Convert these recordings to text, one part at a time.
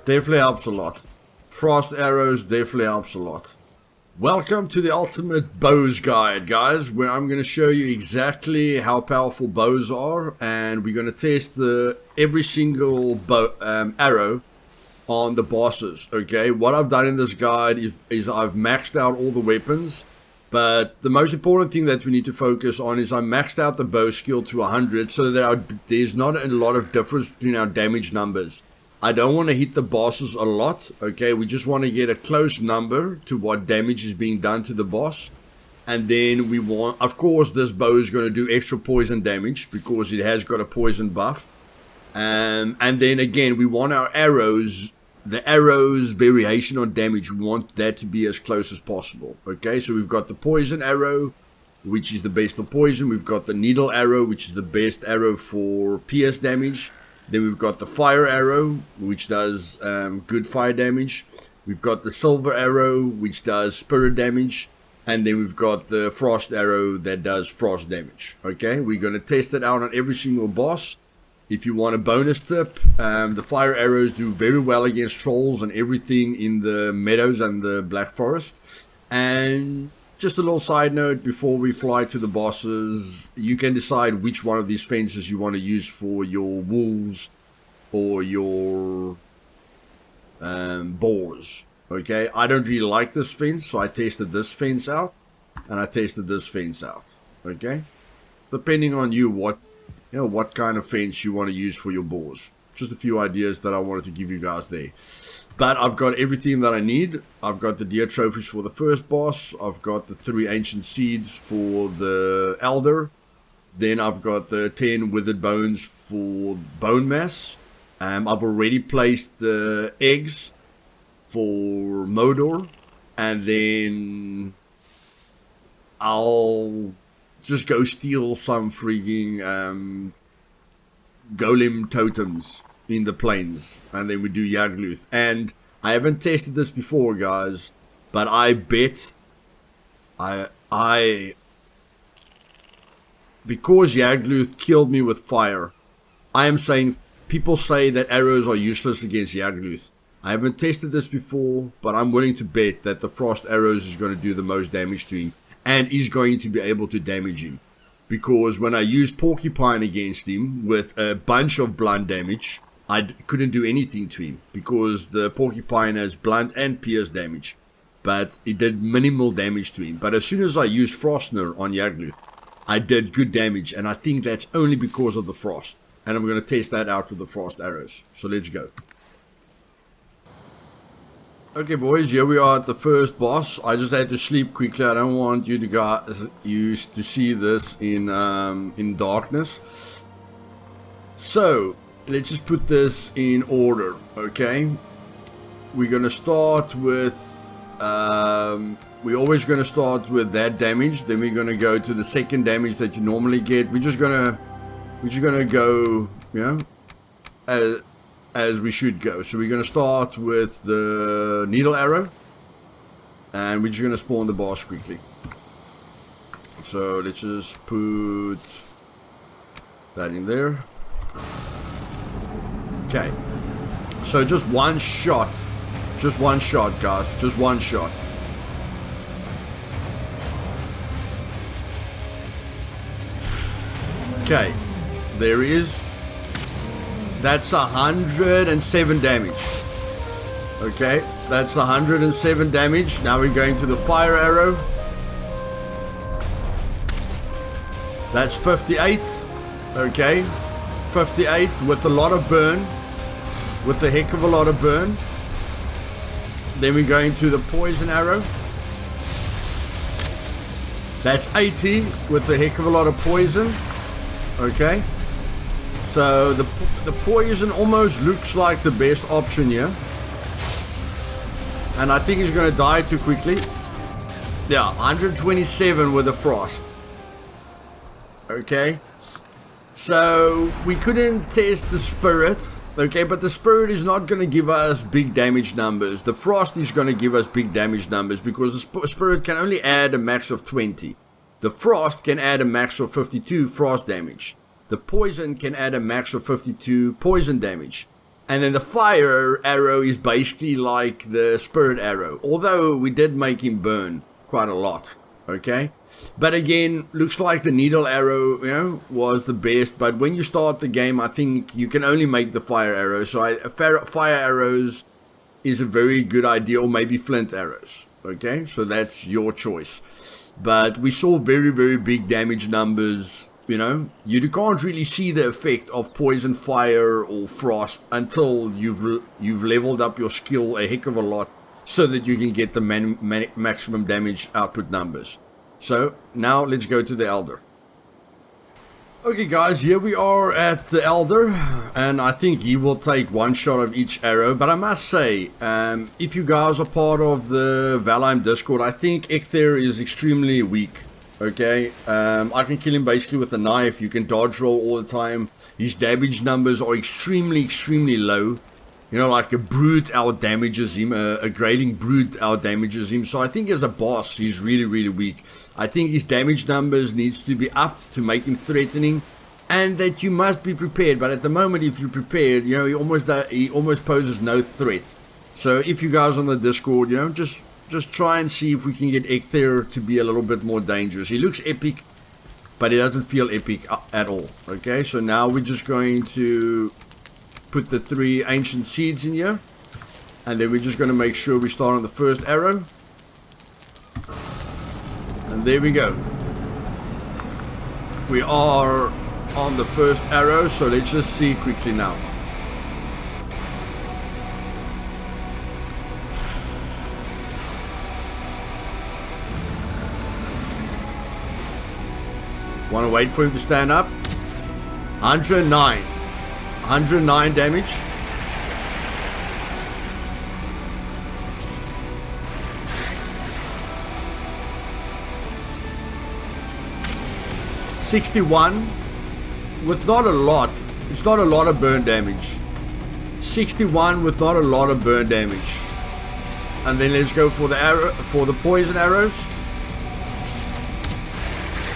Definitely helps a lot. Frost arrows definitely helps a lot. Welcome to the Ultimate Bows Guide, guys, where I'm going to show you exactly how powerful bows are, and we're going to test every single arrow on the bosses. Okay, what I've done in this guide is I've maxed out all the weapons, but the most important thing that we need to focus on is I maxed out the bow skill to 100 so that there's not a lot of difference between our damage numbers. I don't want to hit the bosses a lot, okay? We just want to get a close number to what damage is being done to the boss. And then we want, of course, this bow is going to do extra poison damage because it has got a poison buff. And then again, we want our arrows, the arrows variation on damage, we want that to be as close as possible, okay? So we've got the poison arrow, which is the best for poison. We've got the needle arrow, which is the best arrow for pierce damage. Then we've got the fire arrow, which does good fire damage. We've got the silver arrow, which does spirit damage. And then we've got the frost arrow that does frost damage. Okay, we're going to test it out on every single boss. If you want a bonus tip, the fire arrows do very well against trolls and everything in the meadows and the black forest. And just a little side note before we fly to the bosses, you can decide which one of these fences you want to use for your wolves or your boars. Okay, I don't really like this fence, so I tested this fence out and I tested this fence out. Okay, depending on you, what kind of fence you want to use for your boars. Just a few ideas that I wanted to give you guys there. But I've got everything that I need. I've got the deer trophies for the first boss. I've got the 3 ancient seeds for the elder. Then I've got the 10 withered bones for Bonemass. I've already placed the eggs for Modor. And then I'll just go steal some freaking golem totems in the plains, and then we do Yagluth. And I haven't tested this before, guys, but I bet because Yagluth killed me with fire, I am saying people say that arrows are useless against Yagluth. I haven't tested this before, but I'm willing to bet that the frost arrows is going to do the most damage to him and is going to be able to damage him. Because when I used Porcupine against him with a bunch of blunt damage, I couldn't do anything to him because the Porcupine has blunt and pierce damage. But it did minimal damage to him. But as soon as I used Frostner on Yagluth, I did good damage. And I think that's only because of the frost. And I'm going to test that out with the frost arrows. So let's go. Okay, boys, here we are at the first boss. I just had to sleep quickly. I don't want you guys to see this in darkness. So let's just put this in order, okay? We're gonna start with we're always gonna start with that damage. Then we're gonna go to the second damage that you normally get. We're just gonna go, you know, as we should go. So we're going to start with the needle arrow, and we're just going to spawn the boss quickly. So let's just put that in there. Okay, so just one shot, guys, just one shot. Okay, there he is. That's 107 damage. Okay, that's 107 damage. Now we're going to the fire arrow. That's 58. Okay, 58 with a lot of burn. With a heck of a lot of burn. Then we're going to the poison arrow. That's 80 with a heck of a lot of poison. Okay. So the poison almost looks like the best option here. And I think he's going to die too quickly. Yeah, 127 with the frost. Okay. So we couldn't test the spirit. Okay, but the spirit is not going to give us big damage numbers. The frost is going to give us big damage numbers because the spirit can only add a max of 20. The frost can add a max of 52 frost damage. The poison can add a max of 52 poison damage. And then the fire arrow is basically like the spirit arrow. Although we did make him burn quite a lot. Okay. But again, looks like the needle arrow, you know, was the best. But when you start the game, I think you can only make the fire arrow. So fire arrows is a very good idea. Or maybe flint arrows. Okay. So that's your choice. But we saw very, very big damage numbers. You know, you can't really see the effect of poison, fire, or frost until you've leveled up your skill a heck of a lot, so that you can get the maximum damage output numbers. So now let's go to the Elder. Okay, guys, here we are at the Elder, and I think he will take one shot of each arrow. But I must say, if you guys are part of the Valheim Discord, I think Eikthyr is extremely weak. Okay, I can kill him basically with a knife. You can dodge roll all the time. His damage numbers are extremely, extremely low. You know, like a brute out damages him, a grayling brute out damages him. So I think as a boss, he's really, really weak. I think his damage numbers needs to be upped to make him threatening, and that you must be prepared. But at the moment, if you're prepared, you know, he almost poses no threat. So if you guys on the Discord, you know, just try and see if we can get Eikthyr to be a little bit more dangerous. He looks epic, but he doesn't feel epic at all. Okay, so now we're just going to put the 3 ancient seeds in here. And then we're just going to make sure we start on the first arrow. And there we go. We are on the first arrow, so let's just see quickly now. Want to wait for him to stand up. 109. 109 damage. $61 with not a lot. It's not a lot of burn damage. 61 with not a lot of burn damage. And then let's go for the arrow, for the poison arrows.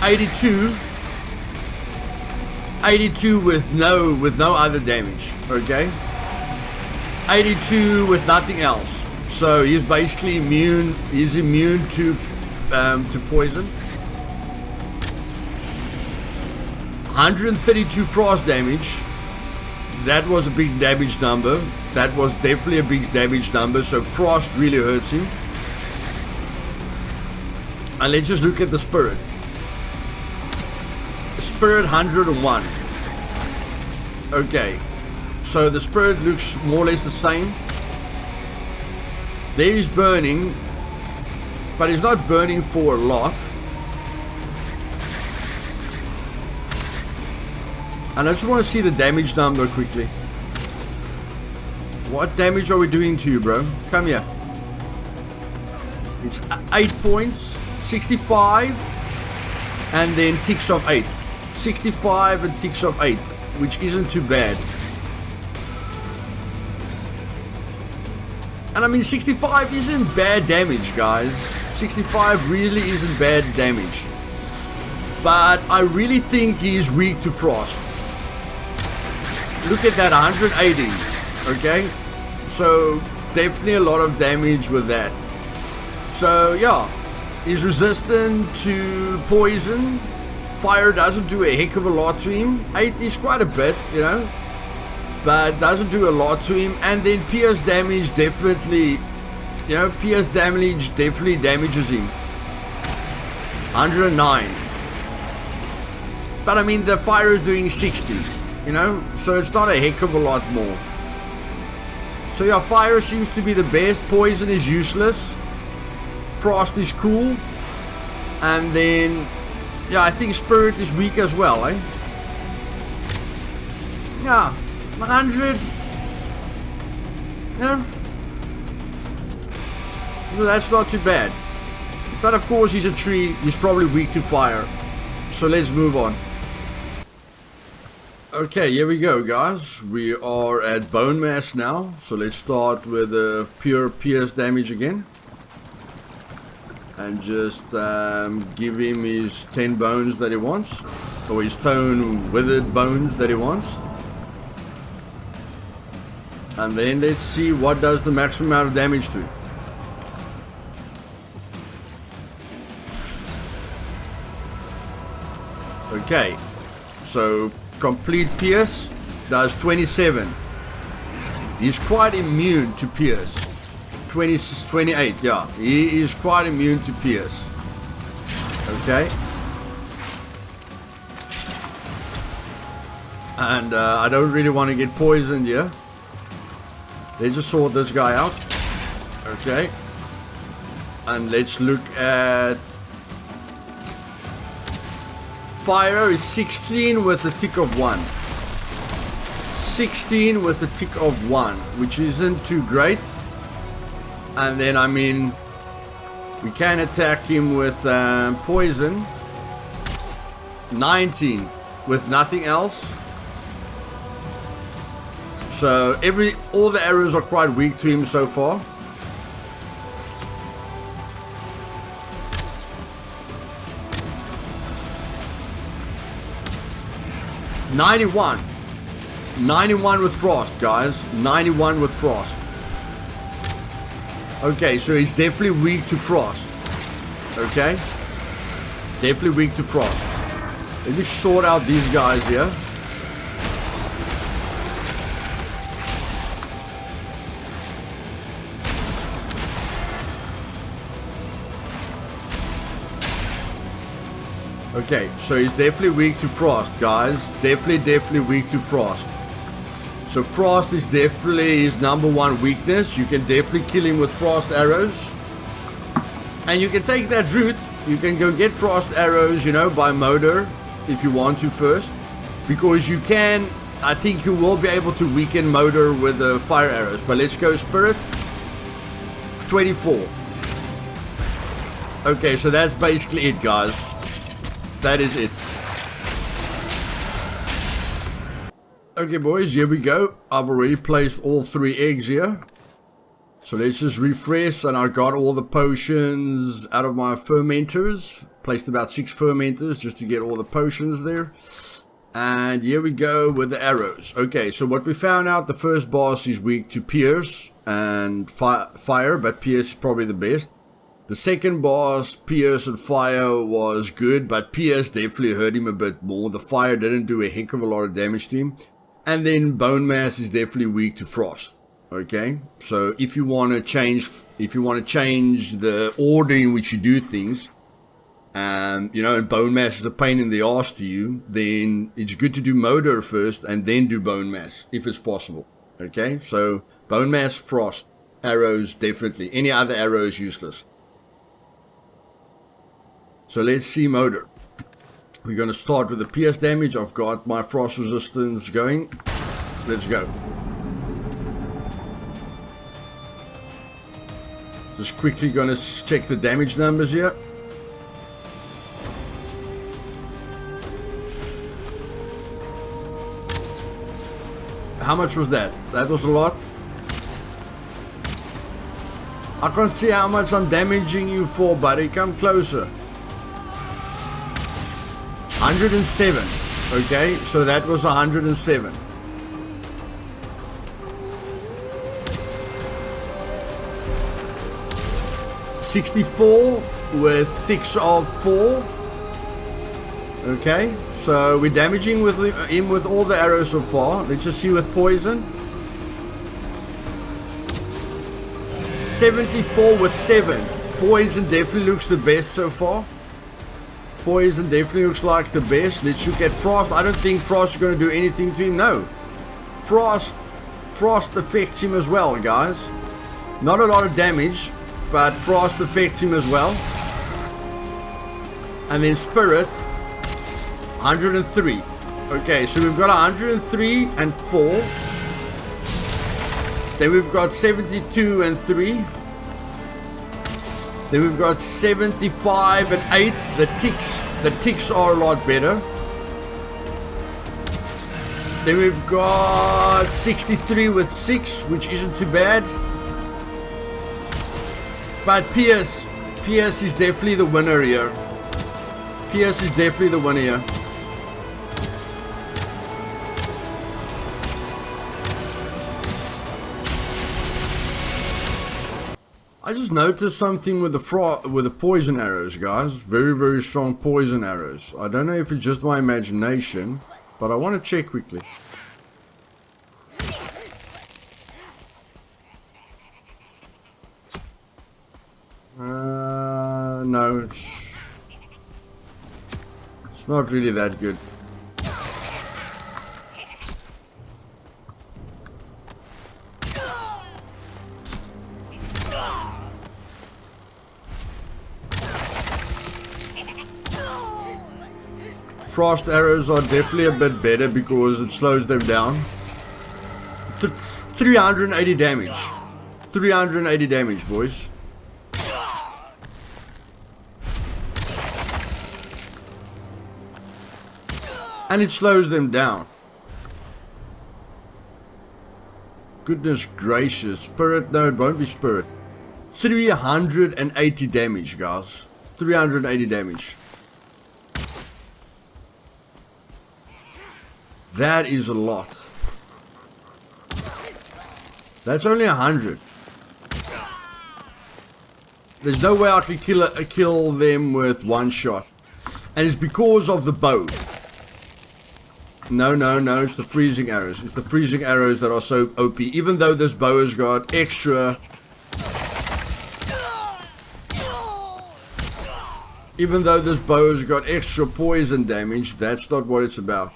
82 with no other damage. Okay, 82 with nothing else. So he's basically immune. He's immune to poison. 132 frost damage. That was a big damage number. That was definitely a big damage number. So frost really hurts him. And let's just look at the spirit. Spirit 101. Okay, so the spirit looks more or less the same. There he's burning, but he's not burning for a lot. And I just want to see the damage number quickly. What damage are we doing to you, bro? Come here. It's 8 points, 65, and then ticks of 8. 65 and ticks of 8, which isn't too bad. And I mean, 65 isn't bad damage, guys. 65 really isn't bad damage. But I really think he's weak to frost. Look at that, 180. Okay? So, definitely a lot of damage with that. So, yeah. He's resistant to poison. Fire doesn't do a heck of a lot to him. 8 is quite a bit, you know, but doesn't do a lot to him. And then pierce damage definitely, you know, pierce damage definitely damages him. 109. But I mean, the fire is doing 60, you know, so it's not a heck of a lot more. So yeah, fire seems to be the best. Poison is useless. Frost is cool. And then, yeah, I think spirit is weak as well, eh? Yeah, 100. Yeah. Well, that's not too bad. But of course, he's a tree. He's probably weak to fire. So let's move on. Okay, here we go, guys. We are at Bonemass now. So let's start with the pure pierce damage again. And just give him his 10 bones that he wants. Or his stone withered bones that he wants. And then let's see what does the maximum amount of damage to. Okay, so complete pierce does 27. He's quite immune to pierce. 28, yeah, he is quite immune to pierce. Okay. And I don't really want to get poisoned here. Let's just sort this guy out. Okay. And let's look at... Fire is 16 with a tick of 1. 16 with a tick of 1, which isn't too great. And then, I mean, we can attack him with poison. 19 with nothing else. So all the arrows are quite weak to him so far. $91. 91 with frost, guys. 91 with frost. Okay, so he's definitely weak to frost. Okay? Definitely weak to frost. Let me sort out these guys here. Okay, so he's definitely weak to frost, guys. Definitely weak to frost. So frost is definitely his #1 weakness. You can definitely kill him with frost arrows. And you can take that route. You can go get frost arrows, you know, by motor if you want to first. Because you can, I think you will be able to weaken motor with the fire arrows. But let's go spirit. 24. Okay, so that's basically it, guys. That is it. Okay, boys, here we go. I've already placed all 3 eggs here. So let's just refresh, and I got all the potions out of my fermenters. Placed about 6 fermenters just to get all the potions there. And here we go with the arrows. Okay, so what we found out, the first boss is weak to pierce and fire, but pierce is probably the best. The second boss, pierce and fire, was good, but pierce definitely hurt him a bit more. The fire didn't do a heck of a lot of damage to him. And then Bonemass is definitely weak to frost. Okay, so if you want to change, the order in which you do things, you know, and Bonemass is a pain in the ass to you, then it's good to do motor first and then do Bonemass if it's possible. Okay, so Bonemass, frost, arrows definitely. Any other arrow is useless. So let's see motor. We're going to start with the pierce damage. I've got my frost resistance going. Let's go. Just quickly going to check the damage numbers here. How much was that? That was a lot. I can't see how much I'm damaging you for, buddy. Come closer. 107. Okay, so that was 107. $64 with ticks of 4. Okay, so we're damaging him with all the arrows so far. Let's just see with poison. 74 with 7. Poison definitely looks the best so far. Poison definitely looks like the best. Let's look at frost. I don't think frost is going to do anything to him. No. Frost affects him as well, guys. Not a lot of damage, but frost affects him as well. And then spirit, 103. Okay, so we've got 103 and 4. Then we've got 72 and 3. Then we've got 75 and 8. The ticks are a lot better. Then we've got 63 with 6, which isn't too bad. But Pierce is definitely the winner here. Pierce is definitely the winner here. I just noticed something with the poison arrows, guys. Very, very strong poison arrows. I don't know if it's just my imagination, but I want to check quickly. No, it's not really that good. Frost arrows are definitely a bit better because it slows them down. 380 damage. 380 damage, boys. And it slows them down. Goodness gracious. Spirit, no, it won't be spirit. 380 damage, guys. 380 damage. That is a lot. That's only 100. There's no way I can kill them with one shot. And it's because of the bow. No, it's the freezing arrows. It's the freezing arrows that are so OP. Even though this bow has got extra... Even though this bow has got extra poison damage, that's not what it's about.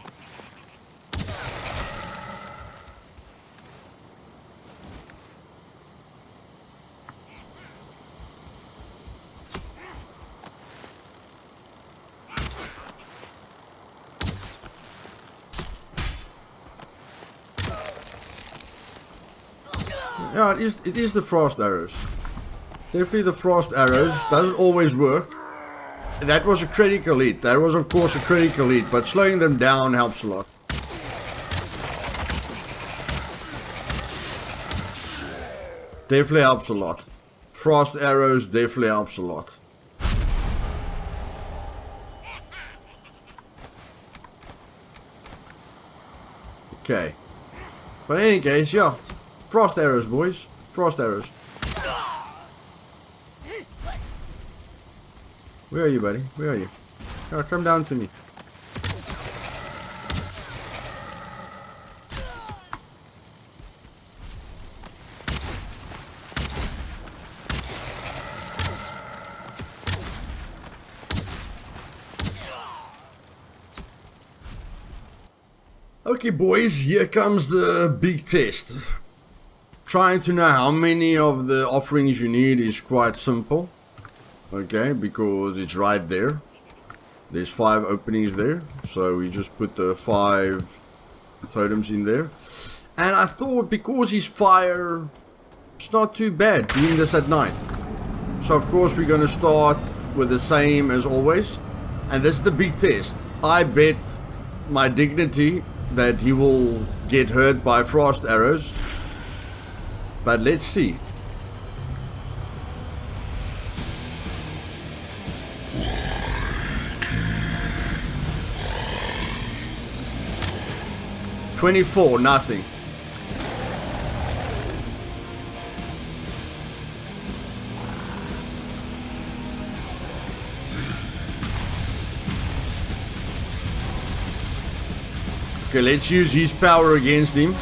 Yeah, it is the frost arrows. Definitely the frost arrows. Doesn't always work. That was a critical hit. That was of course a critical hit, but slowing them down helps a lot. Definitely helps a lot. Frost arrows definitely helps a lot. Okay. But in any case, yeah. Frost arrows, boys. Frost arrows. Where are you, buddy? Where are you? Oh, come down to me. Okay, boys, here comes the big test. Trying to know how many of the offerings you need is quite simple. Okay, because it's right there. There's 5 openings there. So we just put the 5 totems in there. And I thought because he's fire, it's not too bad doing this at night. So of course we're going to start with the same as always. And this is the big test. I bet my dignity that he will get hurt by frost arrows. But let's see. $24, nothing. Okay, let's use his power against him.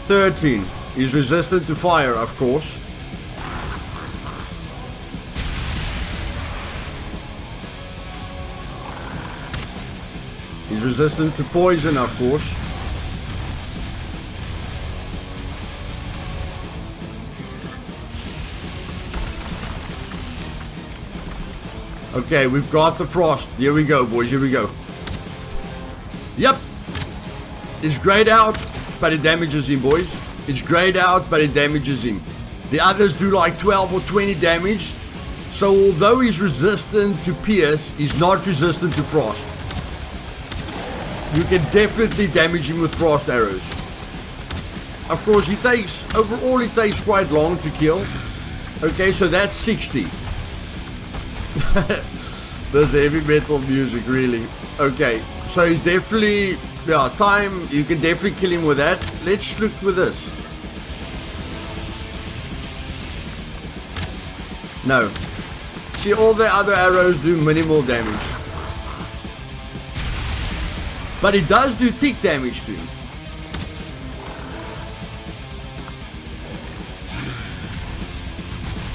$13. He's resistant to fire, of course. He's resistant to poison, of course. Okay, we've got the frost. Here we go, boys. Here we go. Yep. It's grayed out, but it damages him, boys. It's grayed out, but it damages him. The others do like 12 or 20 damage. So although he's resistant to pierce, he's not resistant to frost. You can definitely damage him with frost arrows. Of course, overall he takes quite long to kill. Okay, so that's 60. There's heavy metal music, really. Okay, so he's definitely Yeah, time, you can definitely kill him with that. Let's look with this. No. See, all the other arrows do minimal damage. But it does do tick damage to him.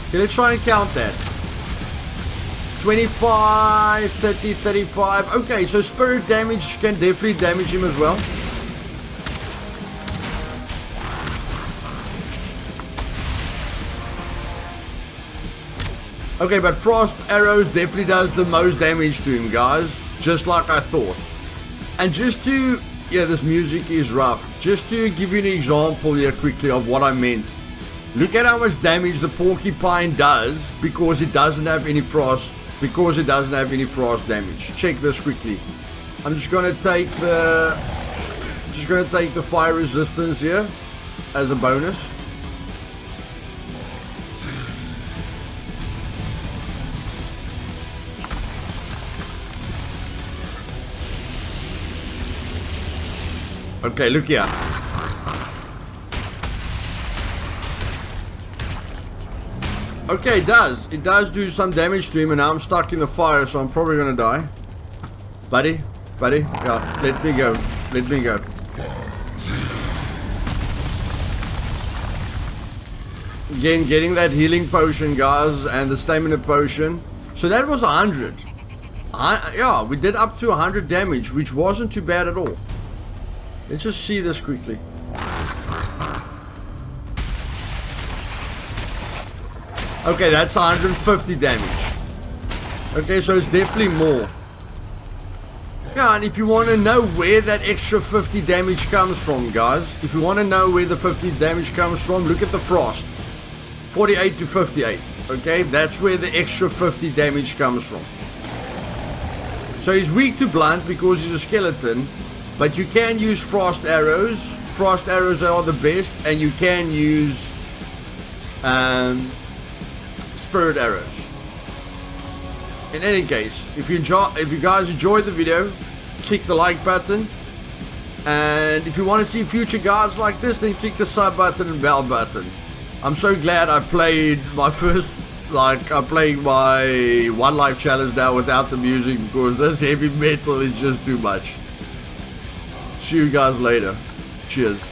Okay, let's try and count that. 25, 30, 35. Okay, so spirit damage can definitely damage him as well. Okay, but frost arrows definitely does the most damage to him, guys. Just like I thought. And just to... yeah, this music is rough. Just to give you an example here quickly of what I meant. Look at how much damage the porcupine does because it doesn't have any frost. Because it doesn't have any frost damage. Check this quickly. I'm just gonna take the... fire resistance here as a bonus. Okay, look here. Okay, it does. It does do some damage to him, and now I'm stuck in the fire, so I'm probably gonna die. Buddy, yeah, let me go. Let me go. Again, getting that healing potion, guys, and the stamina potion. So that was 100. Yeah, we did up to 100 damage, which wasn't too bad at all. Let's just see this quickly. Okay, that's 150 damage. Okay, so it's definitely more. Yeah, and if you want to know where that extra 50 damage comes from, guys, if you want to know where the 50 damage comes from, look at the frost. 48 to 58. Okay, that's where the extra 50 damage comes from. So he's weak to blunt because he's a skeleton. But you can use frost arrows. Frost arrows are the best, and you can use spirit arrows. In any case, if you guys enjoyed the video, click the like button. And if you want to see future guides like this, then click the sub button and bell button. I'm so glad I played my first, I played my One Life challenge now without the music because this heavy metal is just too much. See you guys later. Cheers.